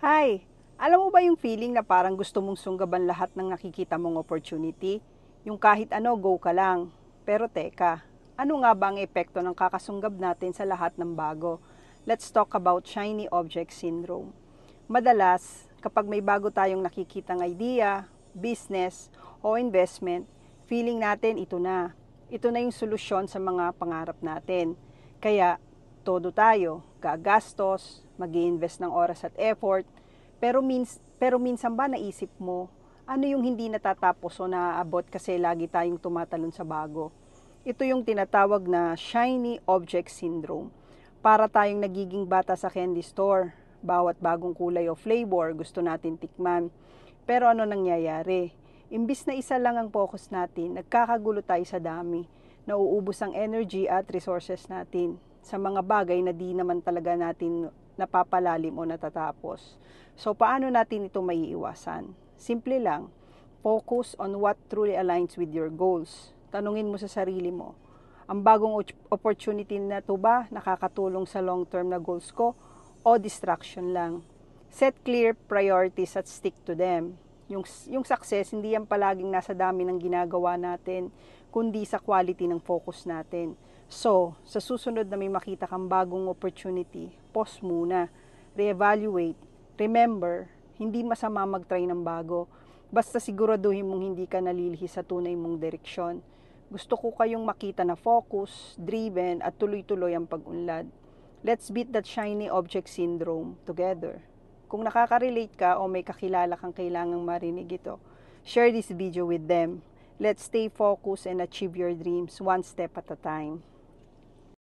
Hi! Alam mo ba yung feeling na parang gusto mong sunggaban lahat ng nakikita mong opportunity? Yung kahit ano, go ka lang. Pero teka, ano nga ba ang epekto ng kakasunggab natin sa lahat ng bago? Let's talk about shiny object syndrome. Madalas, kapag may bago tayong nakikitang idea, business, o investment, feeling natin ito na. Ito na yung solusyon sa mga pangarap natin. Kaya, todo tayo, gagastos, mag-i-invest ng oras at effort, pero minsan ba naisip mo, ano yung hindi natatapos o naaabot kasi lagi tayong tumatalon sa bago? Ito yung tinatawag na shiny object syndrome. Para tayong nagiging bata sa candy store. Bawat bagong kulay o flavor gusto natin tikman. Pero ano nangyayari? Imbis na isa lang ang focus natin, nagkakagulo tayo sa dami. Nauubos ang energy at resources natin sa mga bagay na di naman talaga natin napapalalim o natatapos. So, paano natin ito maiiwasan? Simple lang, focus on what truly aligns with your goals. Tanungin mo sa sarili mo, ang bagong opportunity na to ba nakakatulong sa long-term na goals ko o distraction lang? Set clear priorities at stick to them. Yung success, hindi yan palaging nasa dami ng ginagawa natin, kundi sa quality ng focus natin. So, sa susunod na may makita kang bagong opportunity, pause muna, reevaluate. Remember, hindi masama mag-try ng bago. Basta siguraduhin mong hindi ka nalilihi sa tunay mong direksyon. Gusto ko kayong makita na focus, driven, at tuloy-tuloy ang pag-unlad. Let's beat that shiny object syndrome together. Kung nakaka-relate ka o may kakilala kang kailangang marinig ito, share this video with them. Let's stay focused and achieve your dreams one step at a time.